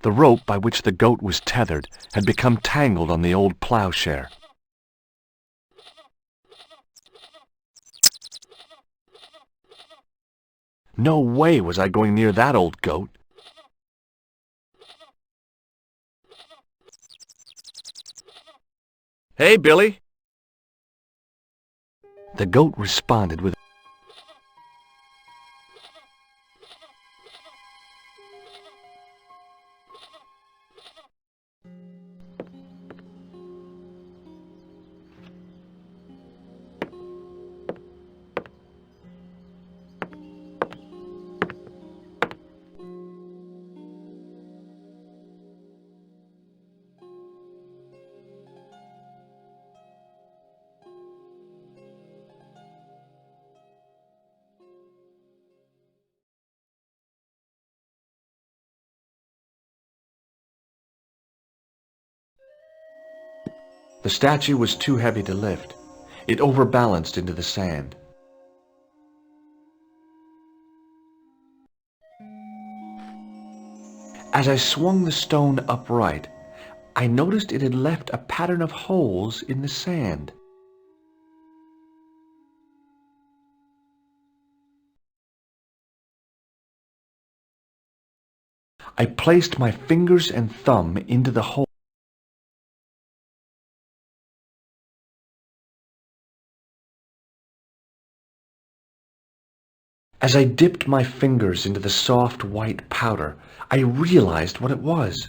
The rope by which the goat was tethered had become tangled on the old plowshare. No way was I going near that old goat. "Hey, Billy!" The goat responded with The statue was too heavy to lift. It overbalanced into the sand. As I swung the stone upright, I noticed it had left a pattern of holes in the sand. I placed my fingers and thumb into the hole. As I dipped my fingers into the soft white powder, I realized what it was.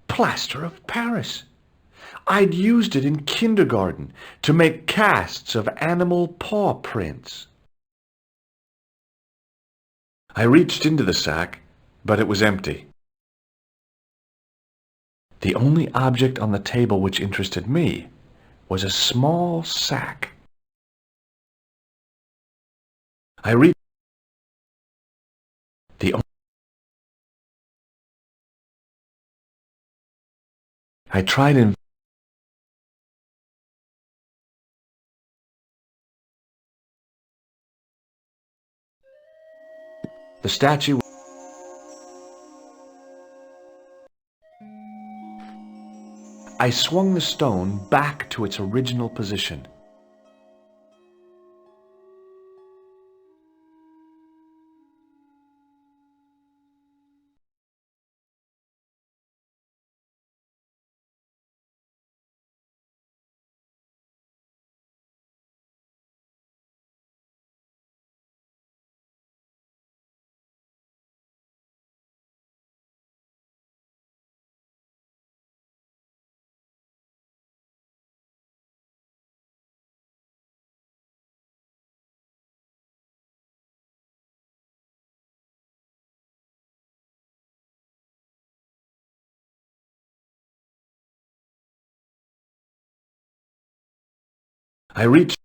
Plaster of Paris. I'd used it in kindergarten to make casts of animal paw prints. I reached into the sack, but it was empty. The only object on the table which interested me was a small sack. I tried and the statue. I swung the stone back to its original position. I reached.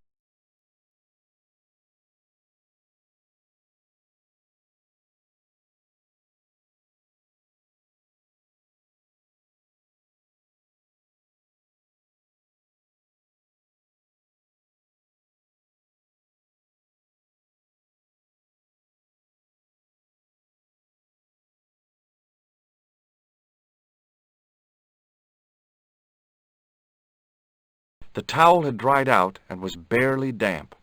The towel had dried out and was barely damp.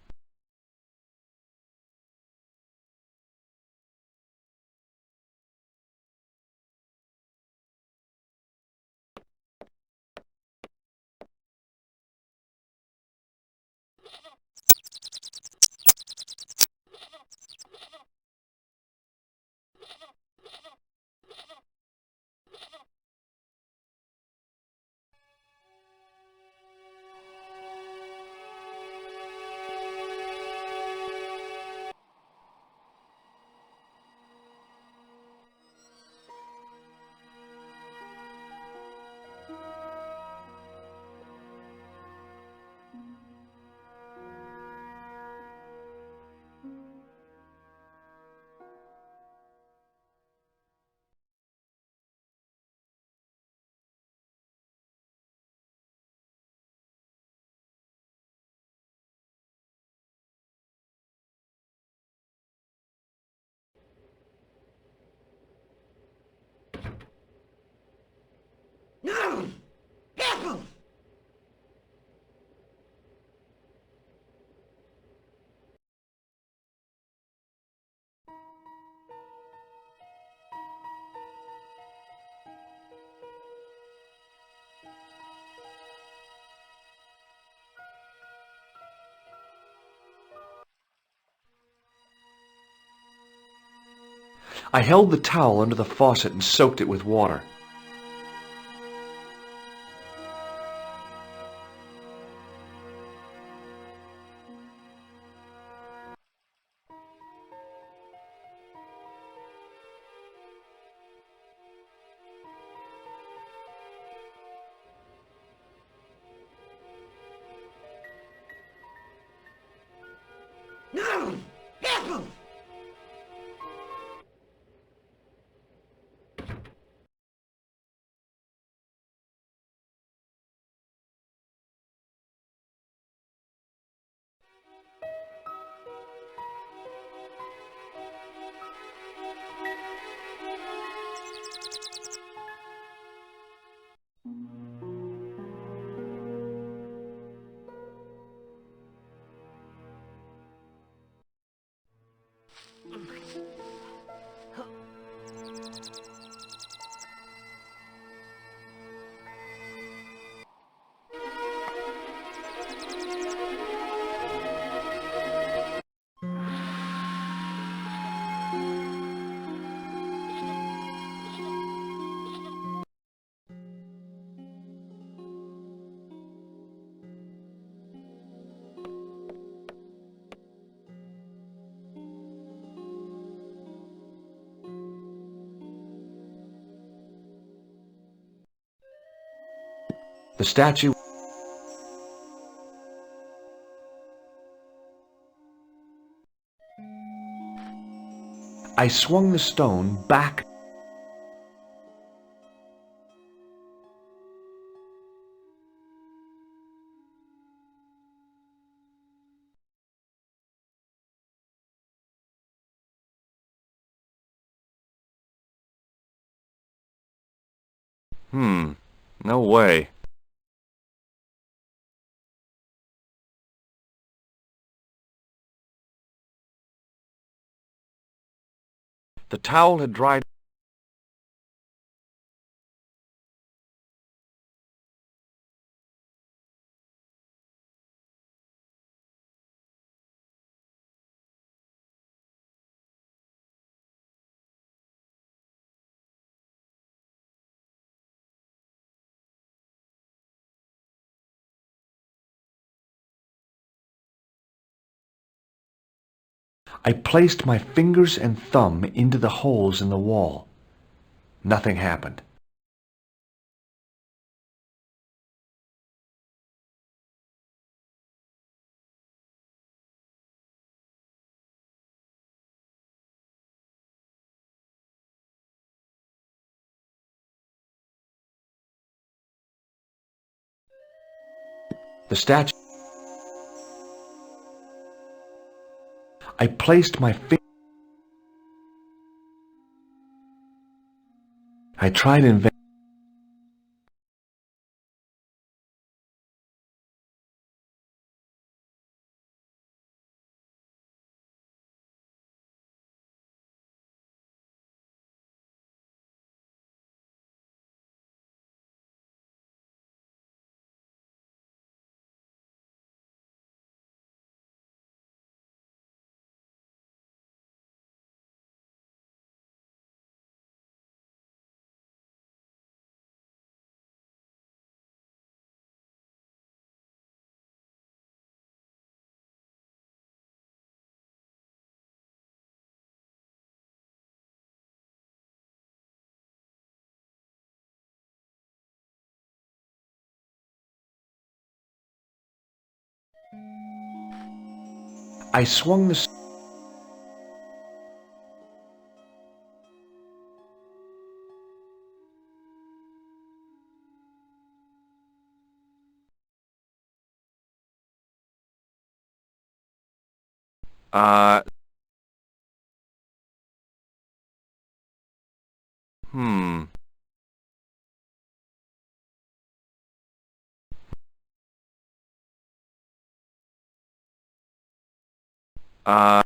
I held the towel under the faucet and soaked it with water. The statue. I swung the stone back. No way. The towel had dried. I placed my fingers and thumb into the holes in the wall. Nothing happened. The statue. I placed my finger. I tried in vain. I swung the. Uh. Hmm. Uh.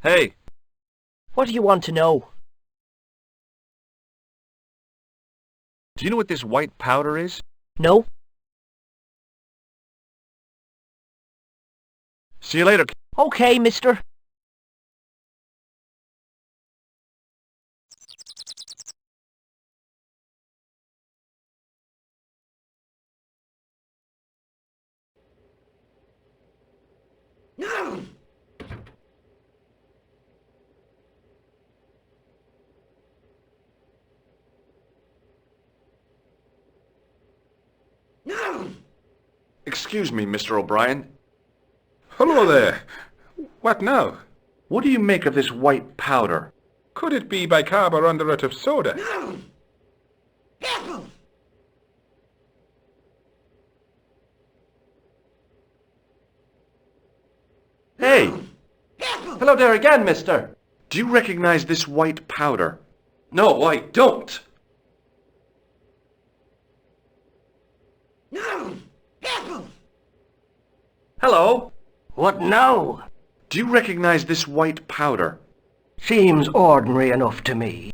Hey, What do you want to know? do you know what this white powder is? No? See you later. Okay, mister. Excuse me, Mr. O'Brien. Hello there. What now? What do you make of this white powder? Could it be bicarb or underate of soda? Hey! Hello there again, mister. Do you recognize this white powder? No, I don't. Hello? What now? Do you recognize this white powder? Seems ordinary enough to me.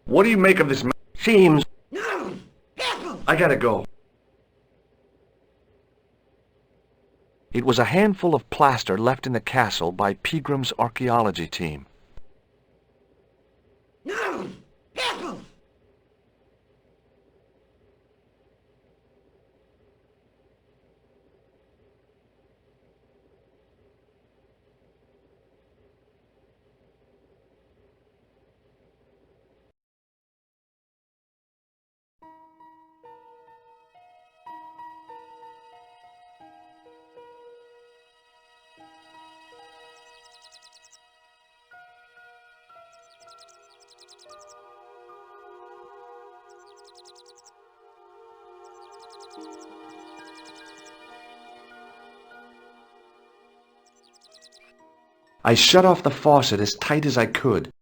What do you make of this Seems... I gotta go. It was a handful of plaster left in the castle by Pegram's archaeology team. I shut off the faucet as tight as I could.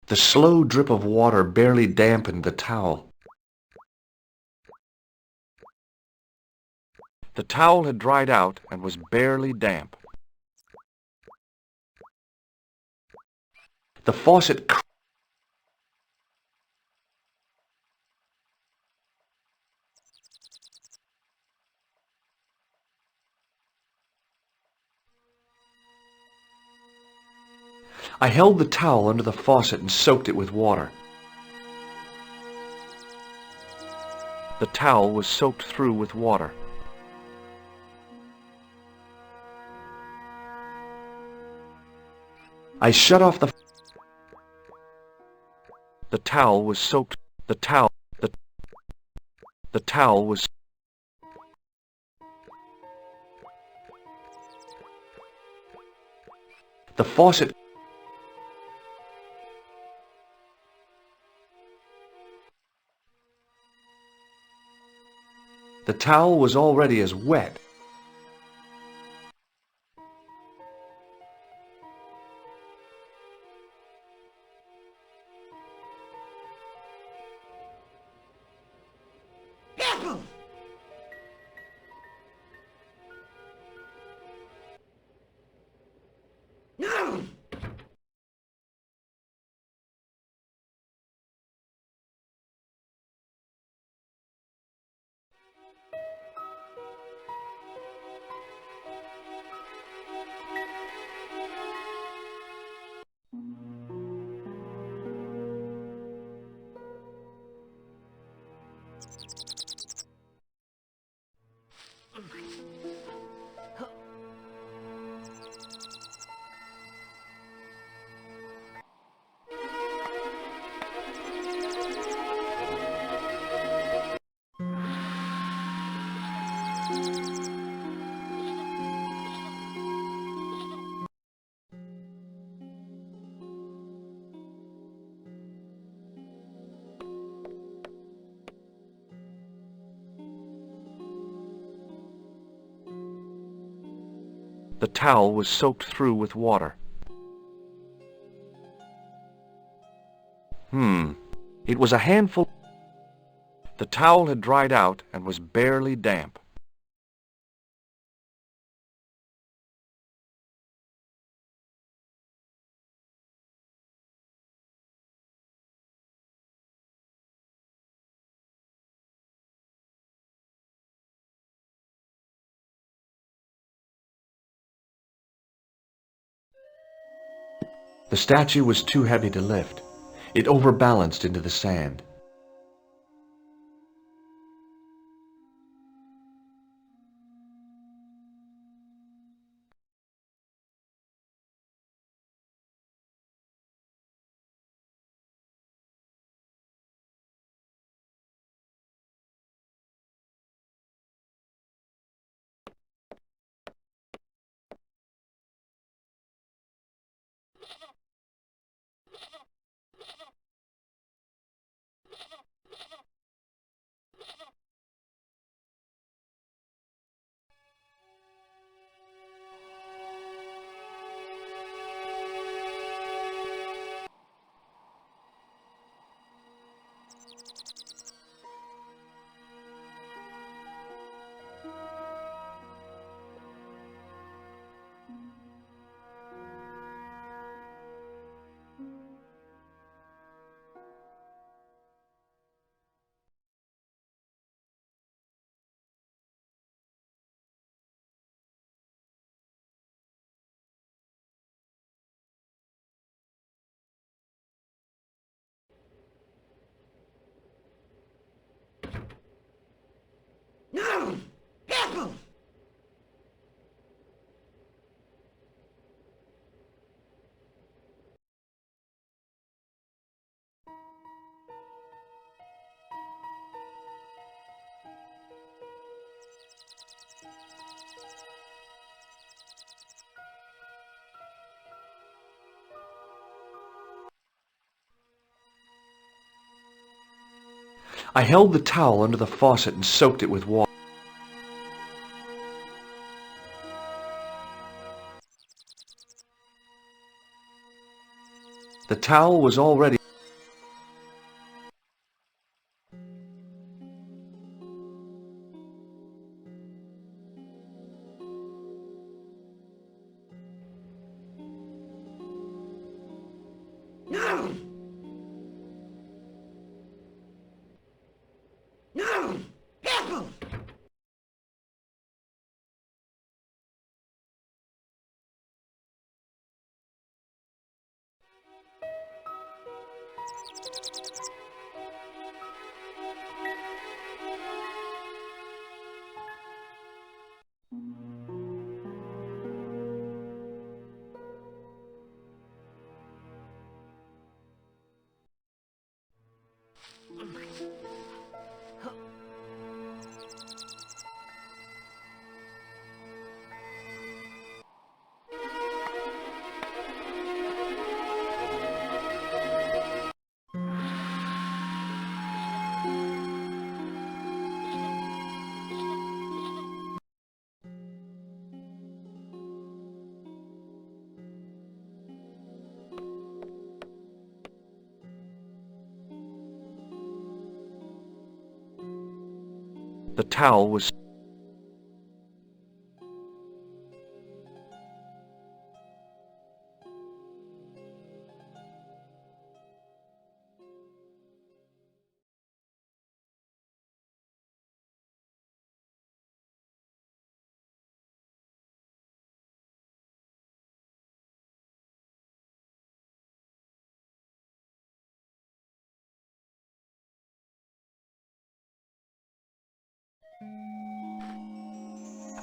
The slow drip of water barely dampened the towel. The towel had dried out and was barely damp. The faucet I held the towel under the faucet and soaked it with water. The towel was soaked through with water. I shut off the towel was soaked. The towel was the faucet The towel was already as wet. The towel was soaked through with water. It was a handful. The towel had dried out and was barely damp. The statue was too heavy to lift. It overbalanced into the sand. No! Apple! I held the towel under the faucet and soaked it with water. The towel was already... No! No! Apple! The towel was...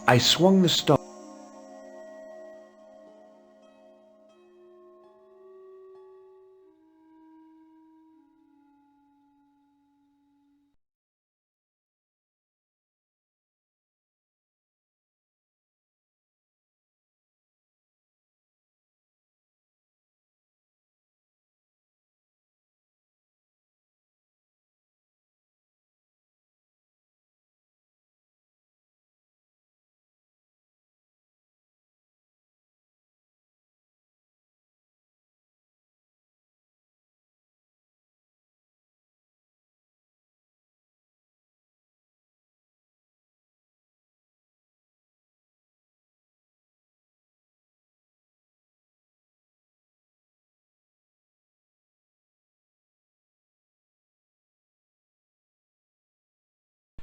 I swung the stone.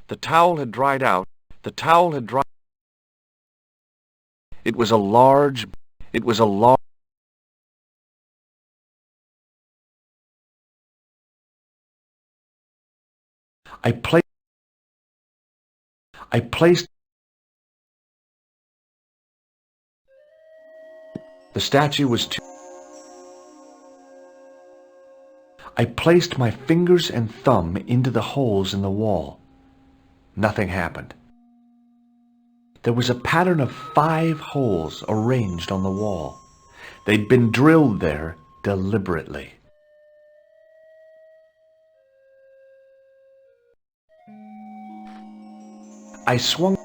The towel had dried out. The towel had dried. It was a large... It was a large... I placed... The statue was too... I placed my fingers and thumb into the holes in the wall. Nothing happened. There was a pattern of 5 holes arranged on the wall. They'd been drilled there deliberately. I swung.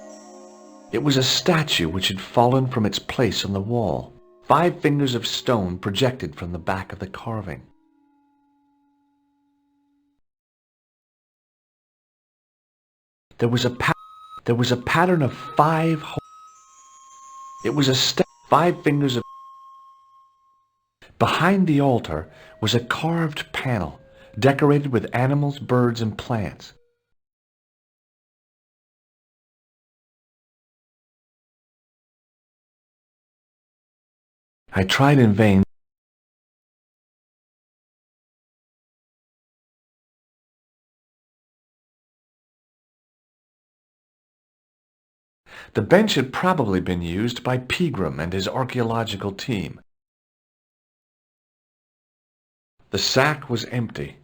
It was a statue which had fallen from its place on the wall. 5 fingers of stone projected from the back of the carving. There was a pattern of 5 holes. It was 5 fingers of... Behind the altar was a carved panel decorated with animals, birds, and plants. I tried in vain. The bench had probably been used by Pegram and his archaeological team. The sack was empty.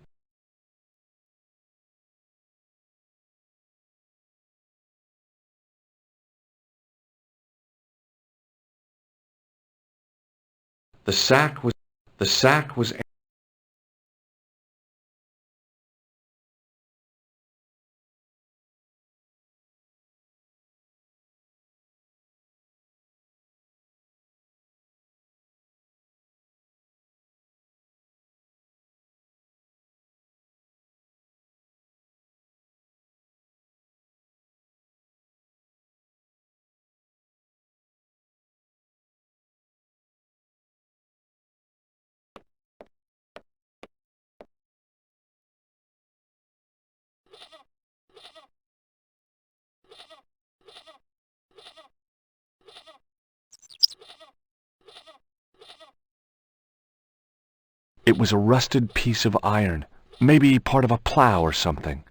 The sack was empty. It was a rusted piece of iron, maybe part of a plow or something.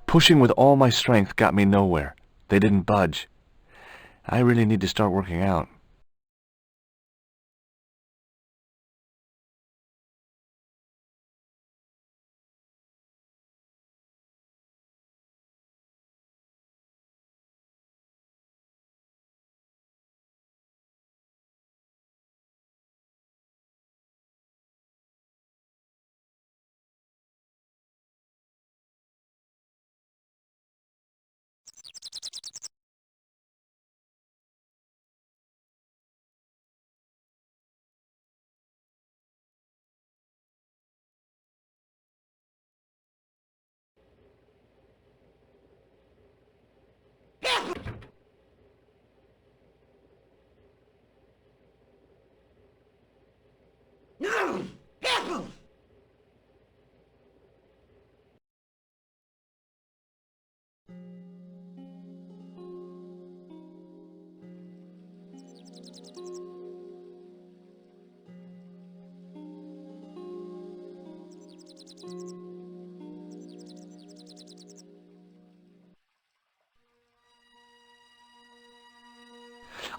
Pushing with all my strength got me nowhere. They didn't budge. I really need to start working out.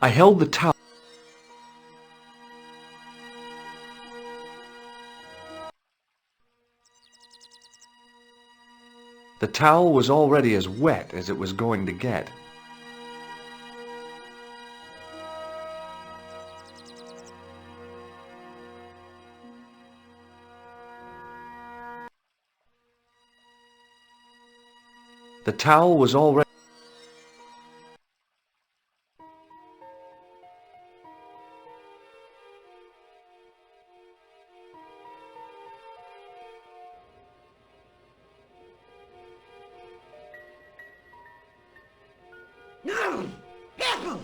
I held the towel. The towel was already as wet as it was going to get. The towel was already... No! Apple!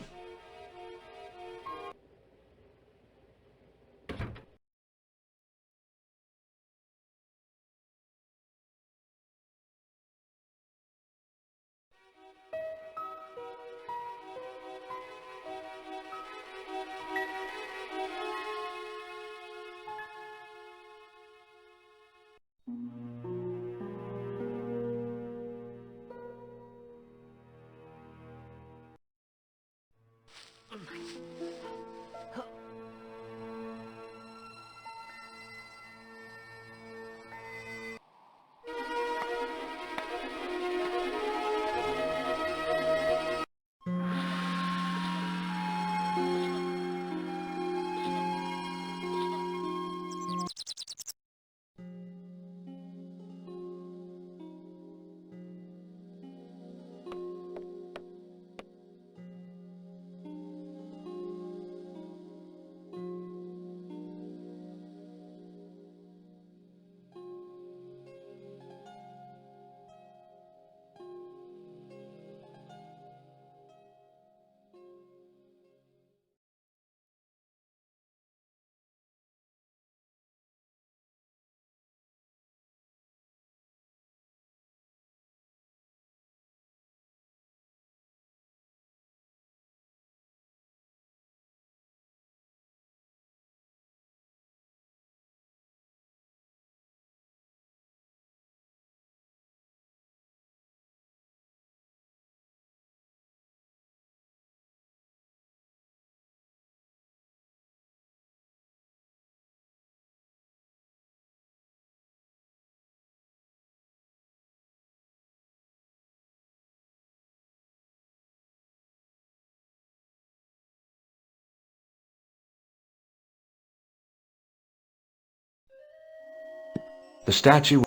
The statue...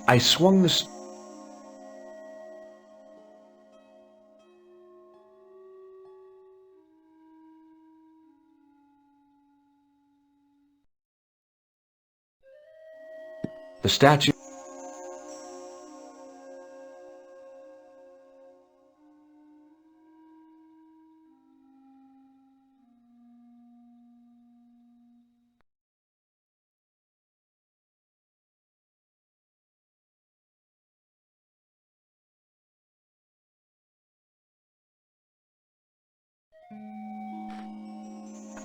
I swung the... The statue...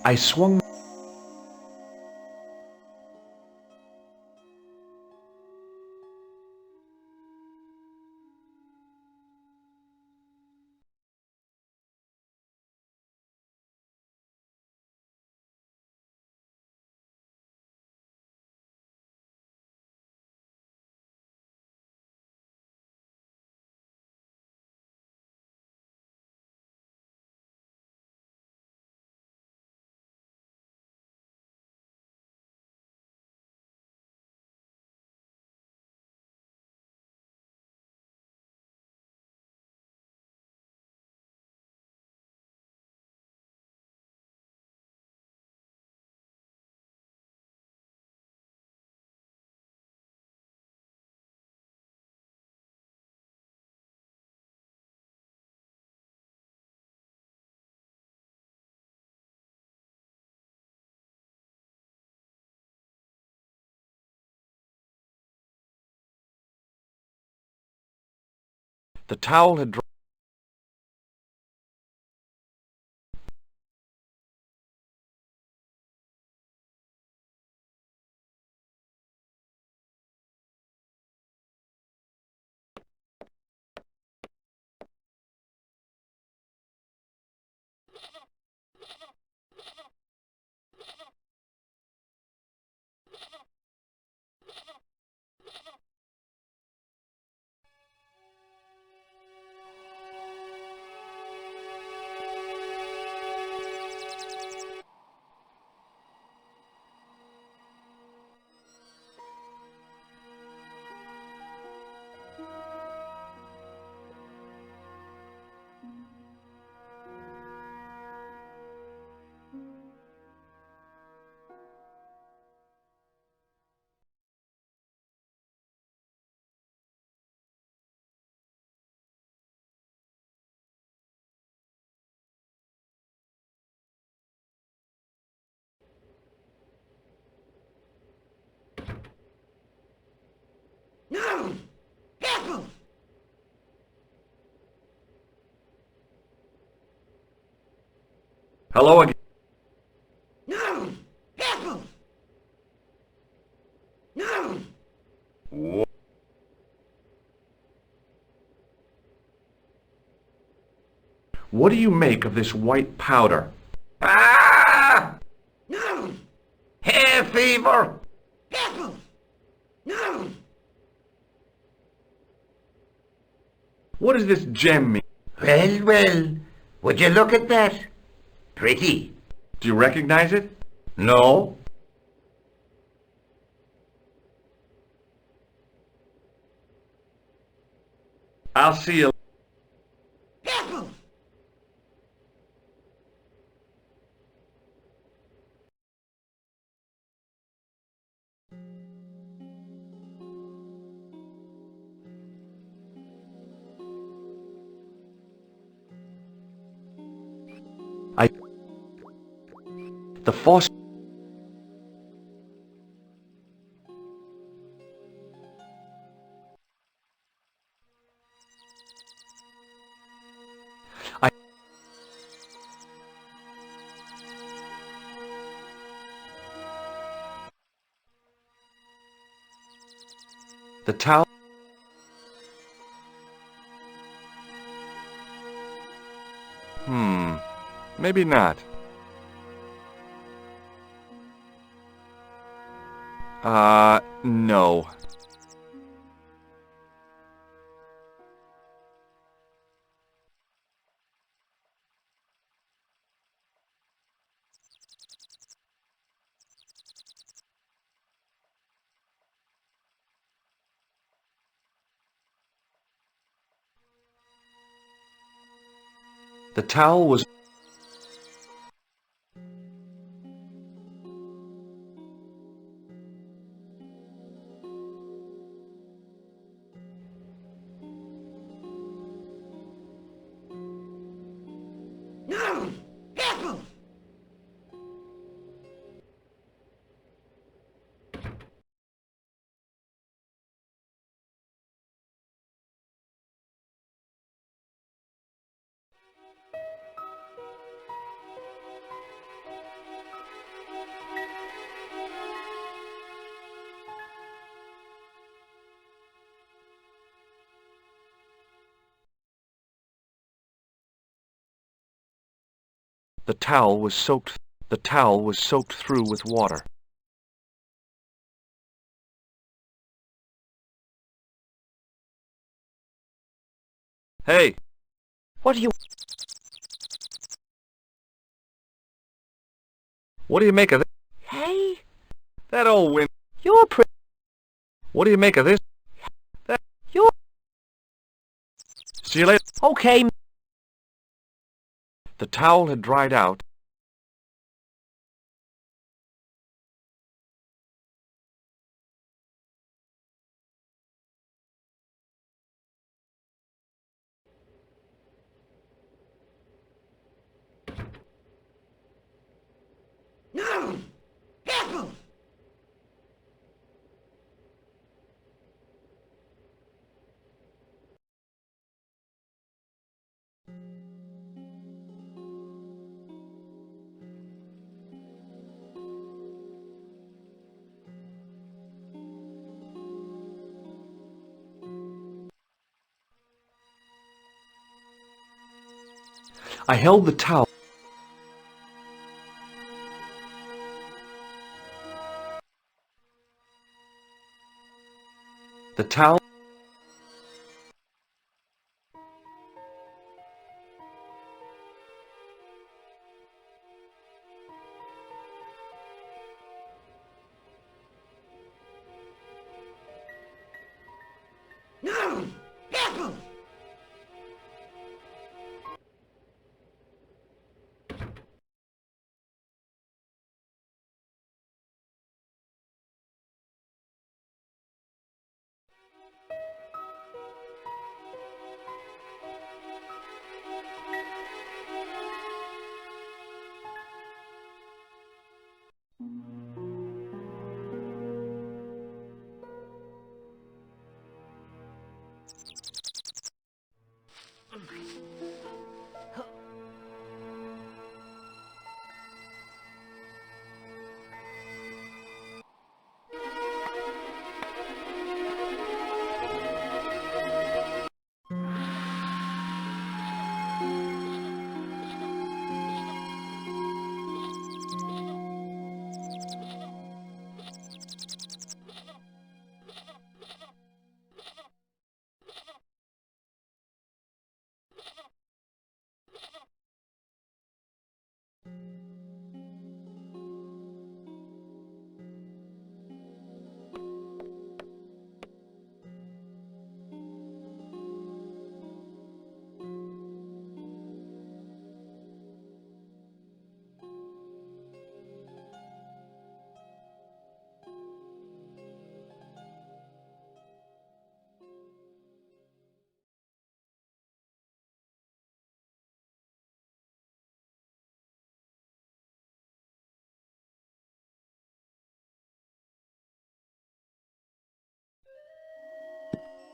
I swung... The towel had dropped. Hello again. No! Apple! No! What do you make of this white powder? Ah! No! Hay fever! Apple! No! What does this gem mean? Well, well, would you look at that? Pretty. Do you recognize it? No? I'll see you. Apple! The faucet. The towel. Maybe not. No. The towel was... No! Apple! The towel was soaked through with water. Hey, What do you... what do you make of this? Hey? That old wind. You're pretty... What do you make of this? You're... See you later. Okay. The towel had dried out. No! Apple! I held the towel. The towel. No! Apple!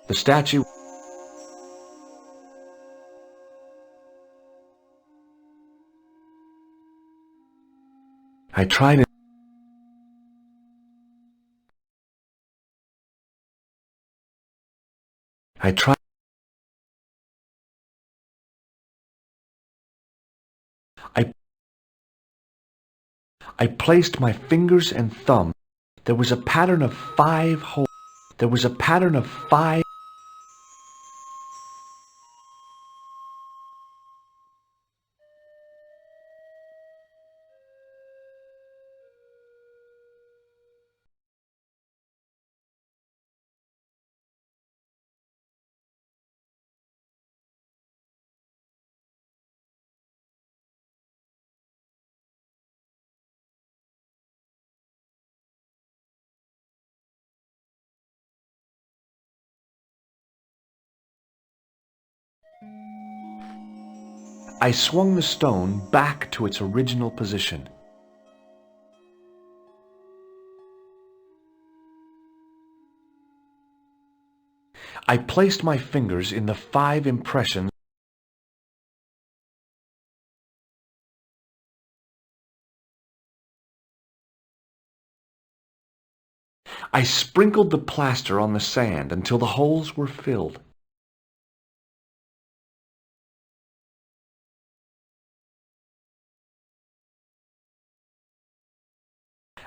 The statue... I tried it. I tried... I placed my fingers and thumb. There was a pattern of 5 holes. There was a pattern of 5... I swung the stone back to its original position. I placed my fingers in the 5 impressions. I sprinkled the plaster on the sand until the holes were filled.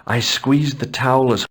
I squeezed the towel as...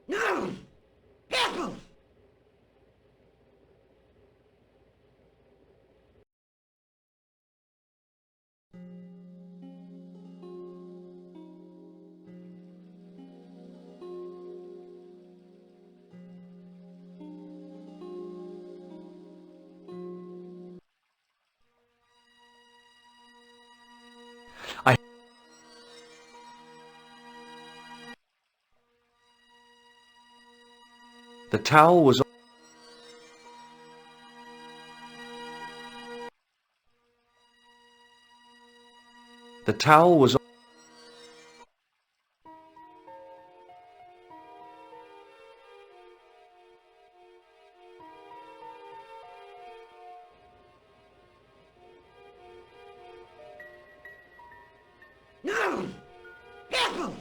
No! Careful! The towel was... The towel was... No! Careful!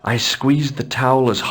I squeezed the towel as...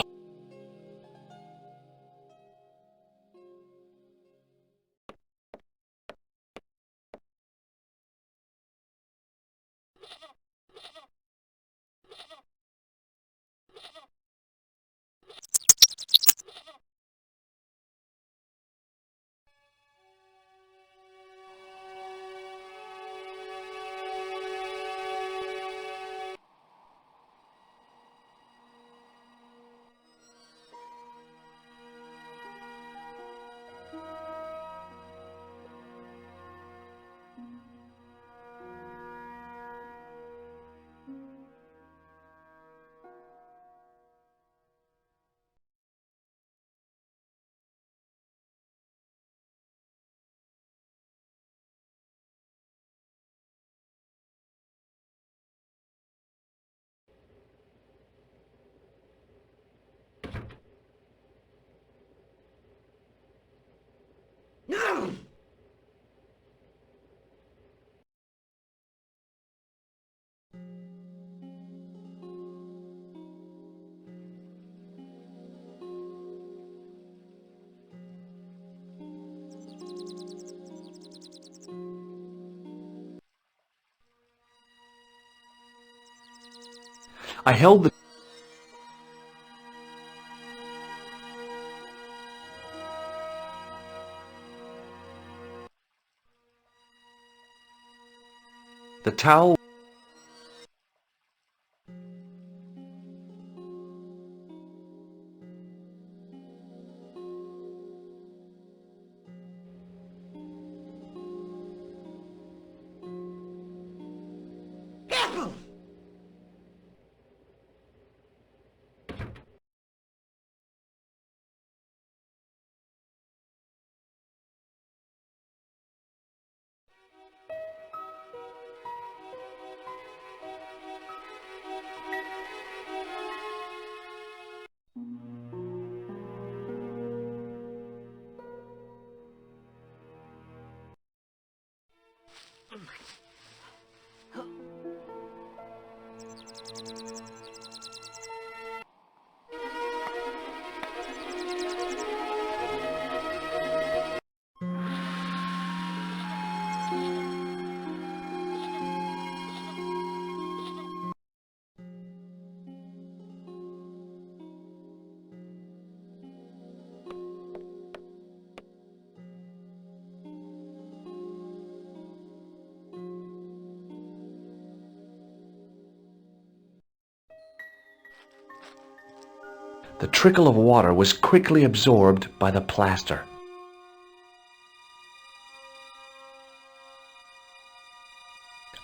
I held the... The towel... Apple! The trickle of water was quickly absorbed by the plaster.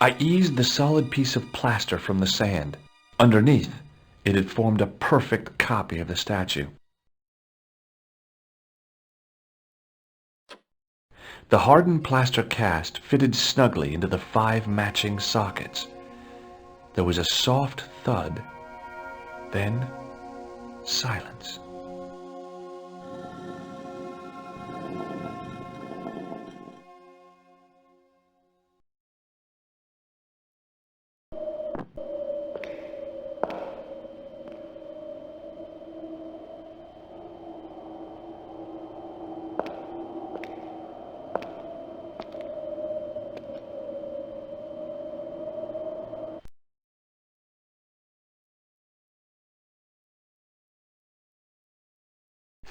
I eased the solid piece of plaster from the sand. Underneath, it had formed a perfect copy of the statue. The hardened plaster cast fitted snugly into the 5 matching sockets. There was a soft thud, then silence.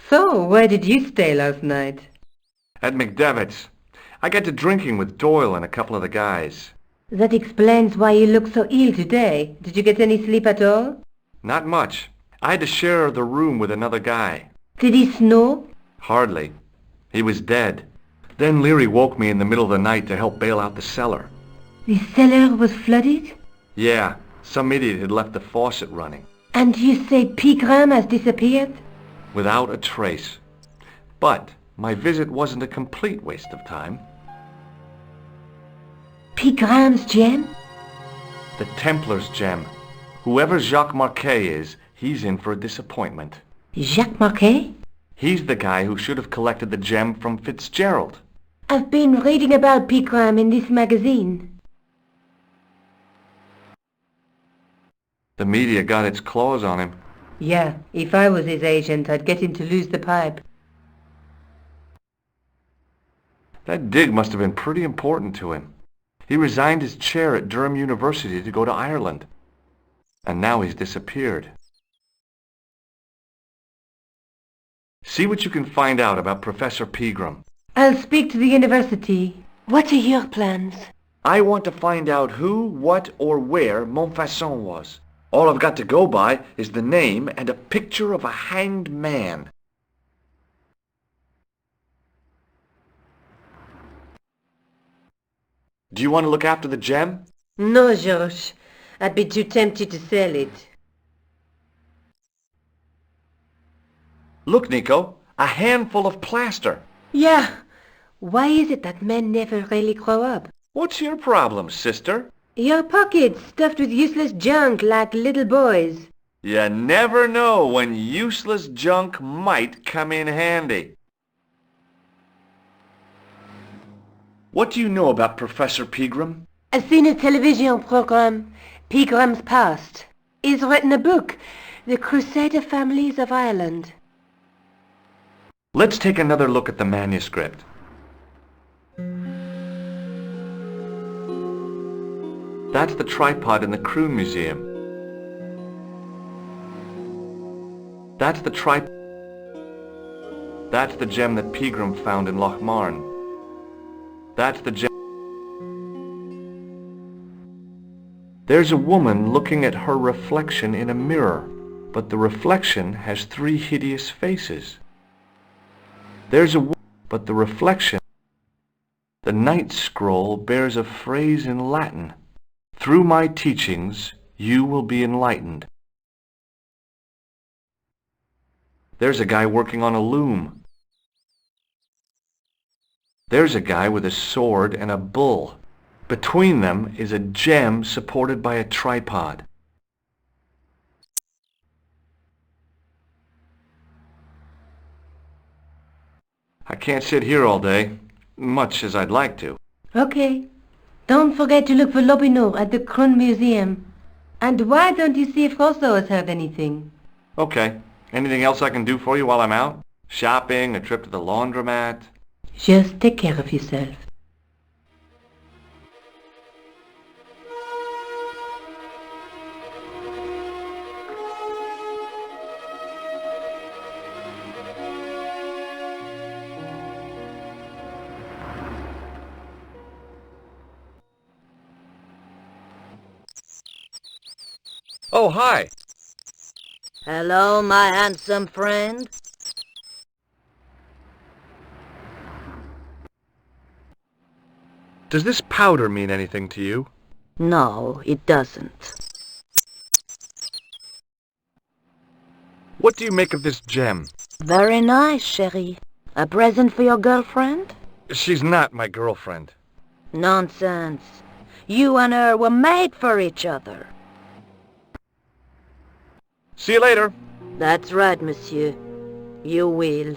So, where did you stay last night? At McDevitt's. I got to drinking with Doyle and a couple of the guys. That explains why you look so ill today. Did you get any sleep at all? Not much. I had to share the room with another guy. Did he snore? Hardly. He was dead. Then Leary woke me in the middle of the night to help bail out the cellar. The cellar was flooded? Yeah, some idiot had left the faucet running. And you say Pigram has disappeared? Without a trace. But my visit wasn't a complete waste of time. Pigram's gem? The Templar's gem. Whoever Jacques Marquet is, he's in for a disappointment. Jacques Marquet? He's the guy who should have collected the gem from Fitzgerald. I've been reading about Pigram in this magazine. The media got its claws on him. Yeah, if I was his agent, I'd get him to lose the pipe. That dig must have been pretty important to him. He resigned his chair at Durham University to go to Ireland. And now he's disappeared. See what you can find out about Professor Pegram. I'll speak to the university. What are your plans? I want to find out who, what, or where Montfaucon was. All I've got to go by is the name and a picture of a hanged man. Do you want to look after the gem? No, Georges. I'd be too tempted to sell it. Look, Nico, a handful of plaster. Yeah. Why is it that men never really grow up? What's your problem, sister? Your pockets stuffed with useless junk like little boys. You never know when useless junk might come in handy. What do you know about Professor Pegram? I've seen a television program, Pigram's Past. He's written a book, The Crusader Families of Ireland. Let's take another look at the manuscript. That's the tripod in the Croon Museum. That's the That's the gem that Pegram found in Loch Marn. That's the gem. There's a woman looking at her reflection in a mirror, but the reflection has 3 hideous faces. There's a but the reflection. The ninth scroll bears a phrase in Latin. Through my teachings, you will be enlightened. There's a guy working on a loom. There's a guy with a sword and a bull. Between them is a gem supported by a tripod. I can't sit here all day, much as I'd like to. Okay. Don't forget to look for Lopinot at the Kron Museum. And why don't you see if Rosso has heard anything? Okay. Anything else I can do for you while I'm out? Shopping, a trip to the laundromat? Just take care of yourself. Oh, hi. Hello, my handsome friend. Does this powder mean anything to you? No, it doesn't. What do you make of this gem? Very nice, chérie. A present for your girlfriend? She's not my girlfriend. Nonsense. You and her were made for each other. See you later. That's right, monsieur. You will.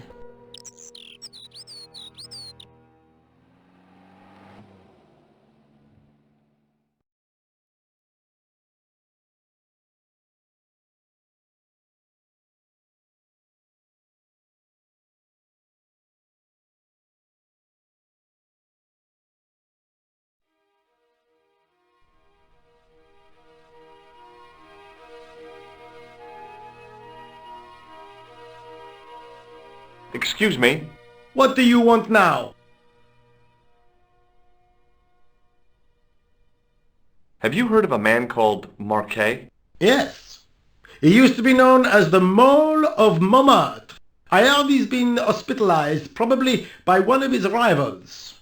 Excuse me. What do you want now? Have you heard of a man called Marquet? Yes. He used to be known as the Mole of Montmartre. I heard he's been hospitalized, probably by one of his rivals.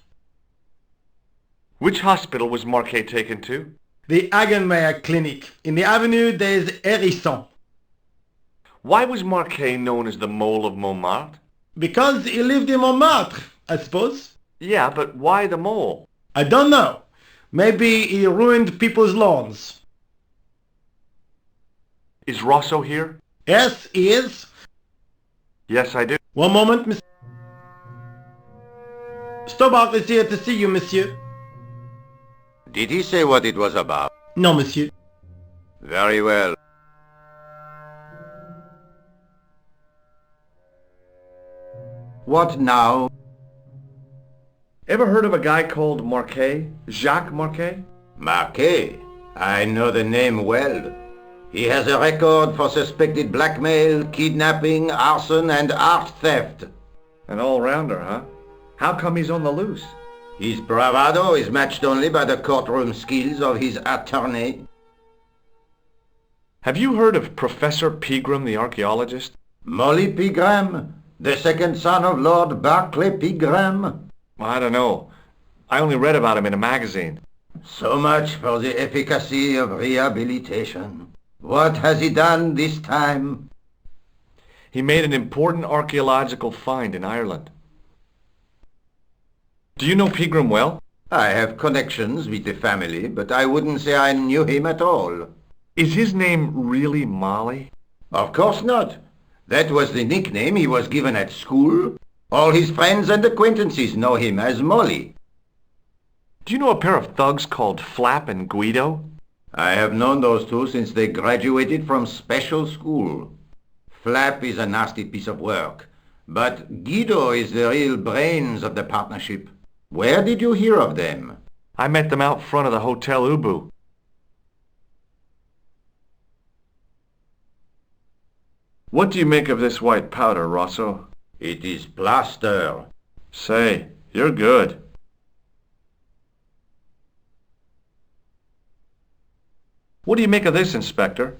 Which hospital was Marquet taken to? The Hagenmeyer Clinic, in the Avenue des Hérissons. Why was Marquet known as the Mole of Montmartre? Because he lived in Montmartre, I suppose. Yeah, but why the mole? I don't know. Maybe he ruined people's lawns. Is Rosso here? Yes, he is. Yes, I do. One moment, Monsieur. Stobart is here to see you, monsieur. Did he say what it was about? No, monsieur. Very well. What now? Ever heard of a guy called Marquet? Jacques Marquet? Marquet. I know the name well. He has a record for suspected blackmail, kidnapping, arson, and art theft. An all-rounder, huh? How come he's on the loose? His bravado is matched only by the courtroom skills of his attorney. Have you heard of Professor Pegram, the archaeologist? Molly Pegram, the second son of Lord Barclay Pegram. I don't know. I only read about him in a magazine. So much for the efficacy of rehabilitation. What has he done this time? He made an important archaeological find in Ireland. Do you know Pegram well? I have connections with the family, but I wouldn't say I knew him at all. Is his name really Molly? Of course not. That was the nickname he was given at school. All his friends and acquaintances know him as Molly. Do you know a pair of thugs called Flap and Guido? I have known those two since they graduated from special school. Flap is a nasty piece of work, but Guido is the real brains of the partnership. Where did you hear of them? I met them out front of the Hotel Ubu. What do you make of this white powder, Rosso? It is plaster. Say, you're good. What do you make of this, Inspector?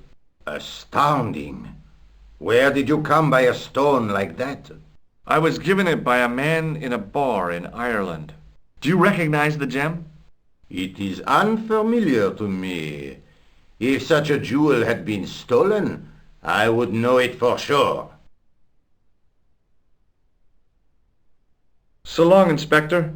Astounding. Where did you come by a stone like that? I was given it by a man in a bar in Ireland. Do you recognize the gem? It is unfamiliar to me. If such a jewel had been stolen, I would know it for sure. So long, Inspector.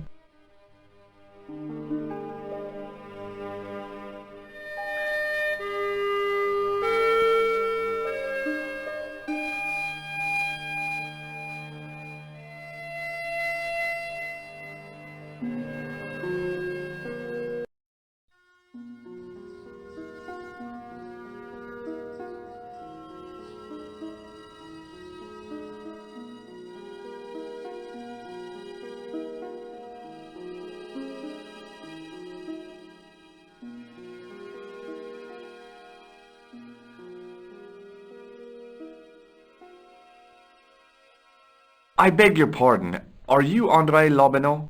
I beg your pardon. Are you André Lobineau?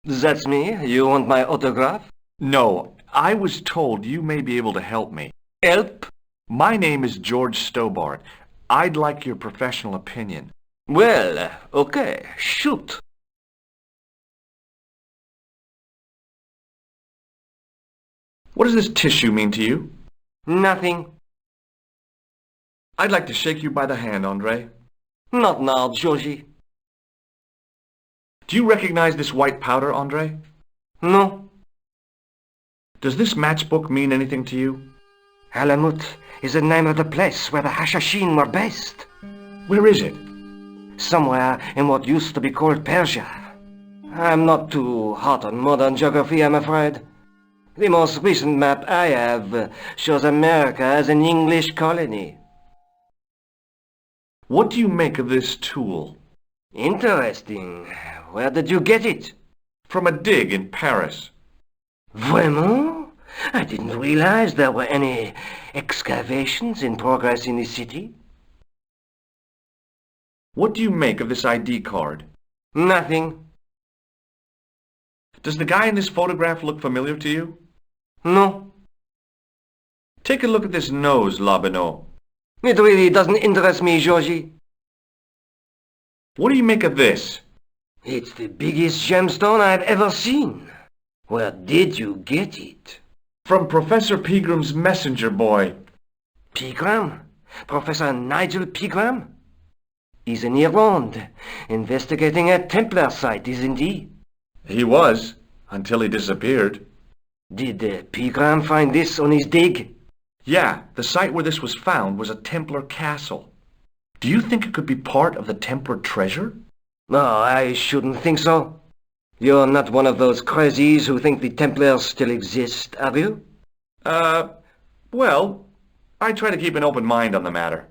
That's me. You want my autograph? No, I was told you may be able to help me. Help? My name is George Stobart. I'd like your professional opinion. Well, okay. Shoot. What does this tissue mean to you? Nothing. I'd like to shake you by the hand, André. Not now, Georgie. Do you recognize this white powder, André? No. Does this matchbook mean anything to you? Alamut is the name of the place where the Hashashin were based. Where is it? Somewhere in what used to be called Persia. I'm not too hot on modern geography, I'm afraid. The most recent map I have shows America as an English colony. What do you make of this tool? Interesting. Where did you get it? From a dig in Paris. Vraiment? I didn't realize there were any excavations in progress in the city. What do you make of this ID card? Nothing. Does the guy in this photograph look familiar to you? No. Take a look at this nose, Lobineau. It really doesn't interest me, Georgie. What do you make of this? It's the biggest gemstone I've ever seen. Where did you get it? From Professor Pegram's messenger boy. Pegram? Professor Nigel Pegram? He's in Ireland, investigating a Templar site, isn't he? He was, until he disappeared. Did Pegram find this on his dig? Yeah, the site where this was found was a Templar castle. Do you think it could be part of the Templar treasure? No, I shouldn't think so. You're not one of those crazies who think the Templars still exist, are you? Well, I try to keep an open mind on the matter.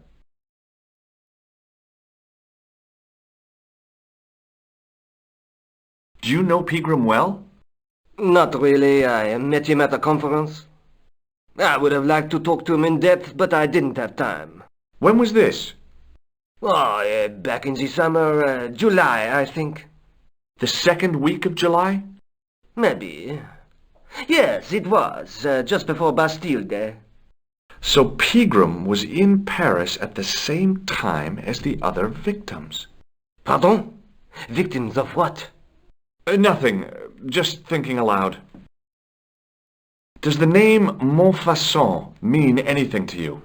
Do you know Pegram well? Not really. I met him at a conference. I would have liked to talk to him in depth, but I didn't have time. When was this? Oh, back in the summer, July, I think. The second week of July? Maybe. Yes, it was, just before Bastille Day. So Pegram was in Paris at the same time as the other victims. Pardon? Victims of what? Nothing. Just thinking aloud. Does the name Montfaucon mean anything to you?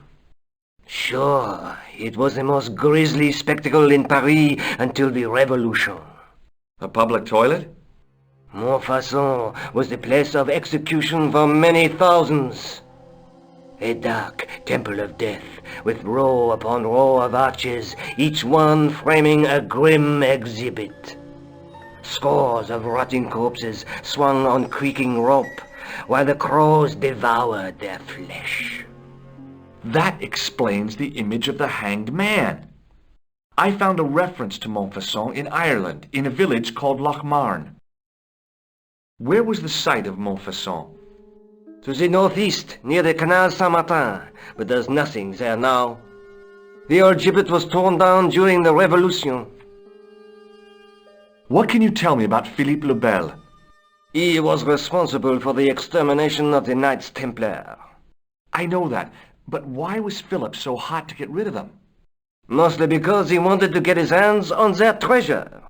Sure. It was the most grisly spectacle in Paris until the Revolution. A public toilet? Montfaucon was the place of execution for many thousands. A dark temple of death, with row upon row of arches, each one framing a grim exhibit. Scores of rotting corpses swung on creaking rope, while the crows devoured their flesh. That explains the image of the hanged man. I found a reference to Montfaucon in Ireland, in a village called Lochmarn. Where was the site of Montfaucon? To the northeast, near the Canal Saint-Martin, but there's nothing there now. The old gibbet was torn down during the Revolution. What can you tell me about Philippe le Bel? He was responsible for the extermination of the Knights Templar. I know that, but why was Philip so hot to get rid of them? Mostly because he wanted to get his hands on their treasure.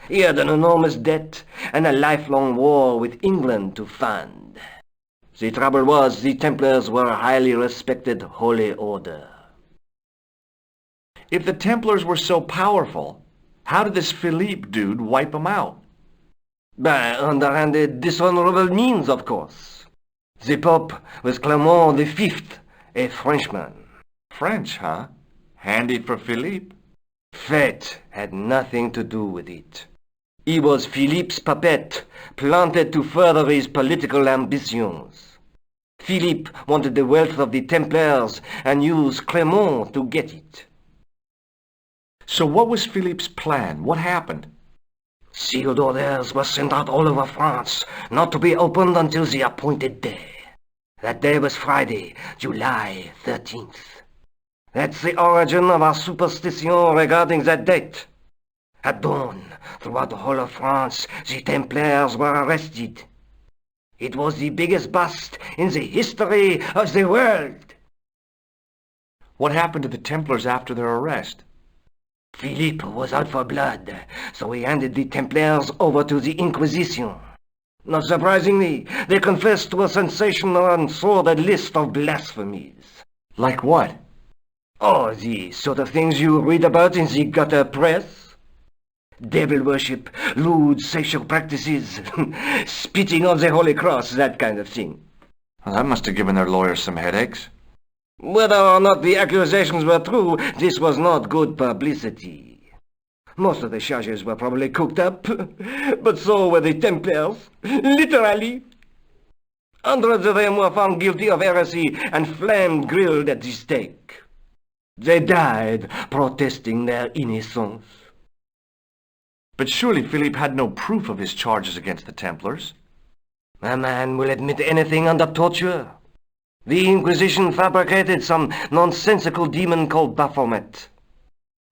He had an enormous debt and a lifelong war with England to fund. The trouble was the Templars were a highly respected holy order. If the Templars were so powerful, how did this Philippe dude wipe them out? By underhanded, dishonorable means, of course. The Pope was Clement V, a Frenchman. French, huh? Handy for Philippe. Fate had nothing to do with it. He was Philippe's puppet, planted to further his political ambitions. Philippe wanted the wealth of the Templars and used Clement to get it. So what was Philippe's plan? What happened? Sealed orders were sent out all over France, not to be opened until the appointed day. That day was Friday, July 13th. That's the origin of our superstition regarding that date. At dawn, throughout the whole of France, the Templars were arrested. It was the biggest bust in the history of the world. What happened to the Templars after their arrest? Philippe was out for blood, so he handed the Templars over to the Inquisition. Not surprisingly, they confessed to a sensational and sordid list of blasphemies. Like what? Oh, the sort of things you read about in the gutter press. Devil worship, lewd sexual practices, spitting on the Holy Cross, that kind of thing. Well, that must have given their lawyers some headaches. Whether or not the accusations were true, this was not good publicity. Most of the charges were probably cooked up, but so were the Templars, literally. Hundreds of them were found guilty of heresy and flame-grilled at the stake. They died protesting their innocence. But surely Philippe had no proof of his charges against the Templars. A man will admit anything under torture. The Inquisition fabricated some nonsensical demon called Baphomet,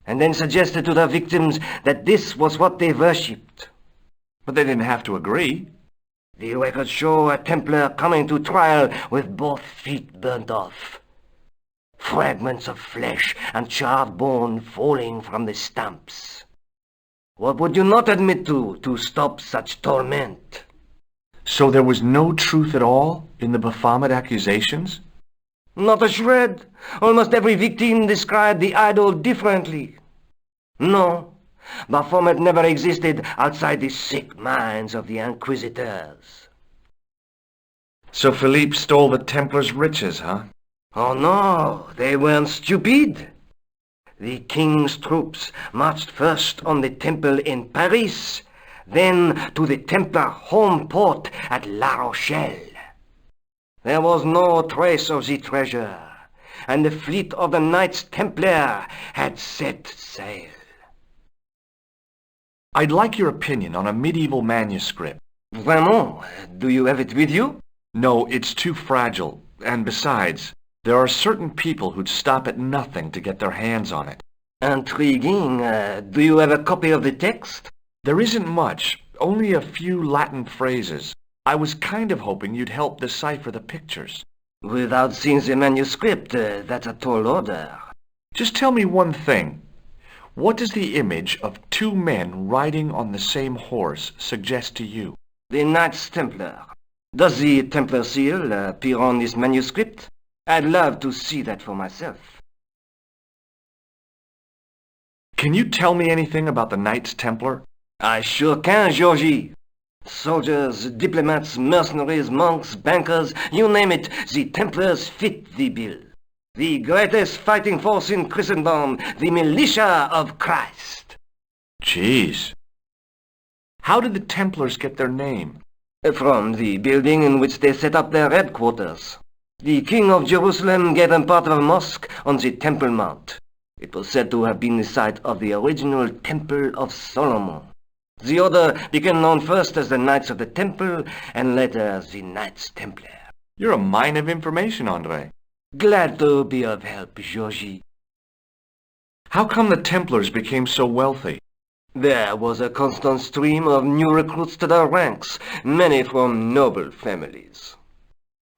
and then suggested to their victims that this was what they worshipped. But they didn't have to agree. The records show a Templar coming to trial with both feet burnt off. Fragments of flesh and charred bone falling from the stumps. What would you not admit to stop such torment? So there was no truth at all in the Baphomet accusations? Not a shred. Almost every victim described the idol differently. No, Baphomet never existed outside the sick minds of the Inquisitors. So Philippe stole the Templars' riches, huh? Oh no, they weren't stupid. The king's troops marched first on the temple in Paris, then to the Templar home port at La Rochelle. There was no trace of the treasure, and the fleet of the Knights Templar had set sail. I'd like your opinion on a medieval manuscript. Vraiment? Do you have it with you? No, it's too fragile, and besides, there are certain people who'd stop at nothing to get their hands on it. Intriguing. Do you have a copy of the text? There isn't much, only a few Latin phrases. I was kind of hoping you'd help decipher the pictures. Without seeing the manuscript, that's a tall order. Just tell me one thing. What does the image of two men riding on the same horse suggest to you? The Knights Templar. Does the Templar seal appear on this manuscript? I'd love to see that for myself. Can you tell me anything about the Knights Templar? I sure can, Georgie. Soldiers, diplomats, mercenaries, monks, bankers, you name it, the Templars fit the bill. The greatest fighting force in Christendom, the militia of Christ. Jeez. How did the Templars get their name? From the building in which they set up their headquarters. The King of Jerusalem gave them part of a mosque on the Temple Mount. It was said to have been the site of the original Temple of Solomon. The order became known first as the Knights of the Temple, and later as the Knights Templar. You're a mine of information, André. Glad to be of help, Georgie. How come the Templars became so wealthy? There was a constant stream of new recruits to their ranks, many from noble families.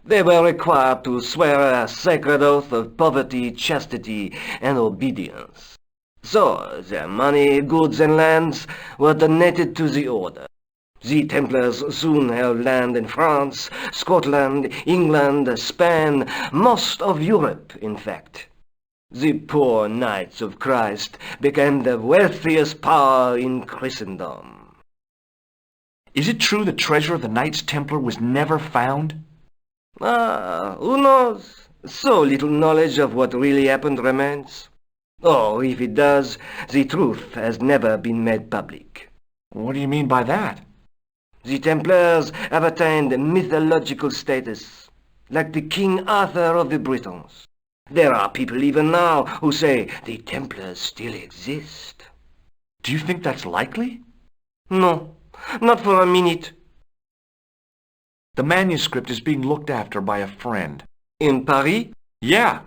They were required to swear a sacred oath of poverty, chastity, and obedience. So, their money, goods, and lands were donated to the order. The Templars soon held land in France, Scotland, England, Spain, most of Europe, in fact. The poor Knights of Christ became the wealthiest power in Christendom. Is it true the treasure of the Knights Templar was never found? Who knows? So little knowledge of what really happened remains. Or, if it does, the truth has never been made public. What do you mean by that? The Templars have attained mythological status, like the King Arthur of the Britons. There are people even now who say the Templars still exist. Do you think that's likely? No, not for a minute. The manuscript is being looked after by a friend. In Paris? Yeah,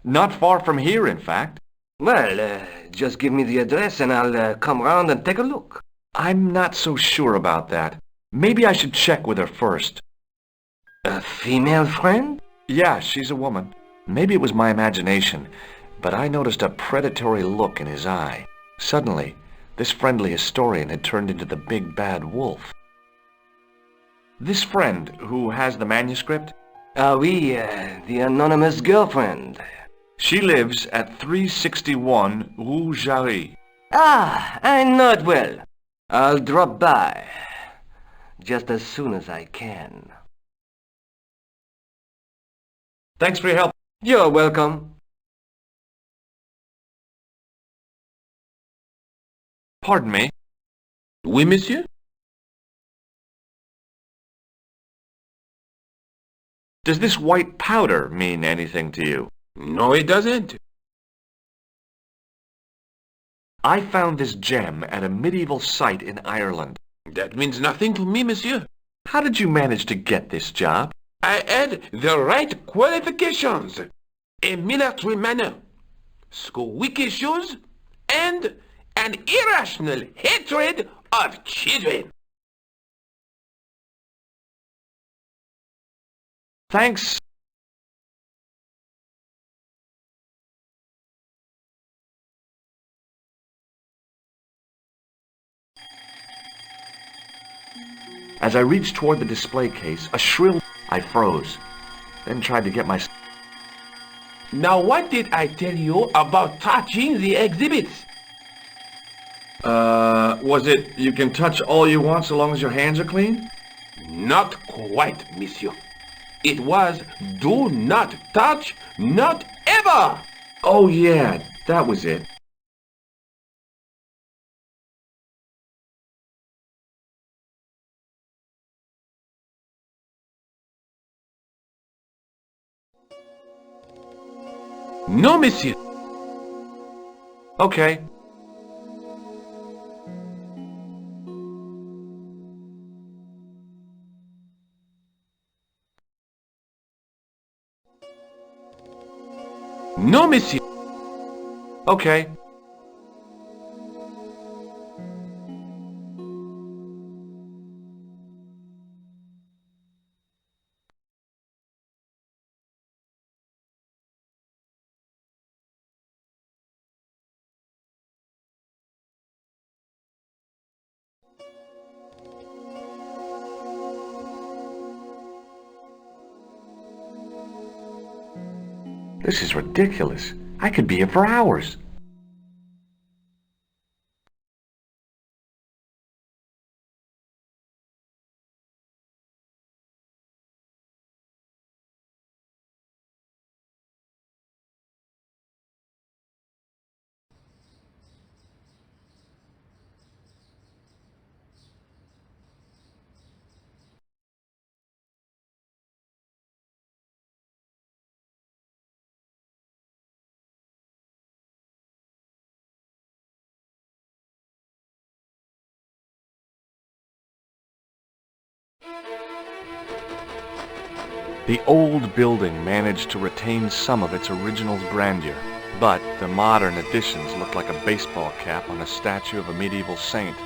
not far from here, in fact. Well, just give me the address and I'll come round and take a look. I'm not so sure about that. Maybe I should check with her first. A female friend? Yeah, she's a woman. Maybe it was my imagination, but I noticed a predatory look in his eye. Suddenly, this friendly historian had turned into the big bad wolf. This friend, who has the manuscript? Oui, the anonymous girlfriend. She lives at 361 Rue Jarry. I know it well. I'll drop by, just as soon as I can. Thanks for your help. You're welcome. Pardon me. Oui, monsieur? Does this white powder mean anything to you? No, it doesn't. I found this gem at a medieval site in Ireland. That means nothing to me, monsieur. How did you manage to get this job? I had the right qualifications. A military manner, squeaky shoes, and an irrational hatred of children. Thanks. As I reached toward the display case, a shrill... I froze, then tried to get my... Now what did I tell you about touching the exhibits? Was it you can touch all you want so long as your hands are clean? Not quite, monsieur. It was do not touch, not ever! Oh yeah, that was it. No, monsieur. Okay. No, monsieur. Okay. This is ridiculous. I could be here for hours. The old building managed to retain some of its original grandeur. But the modern editions look like a baseball cap on a statue of a medieval saint.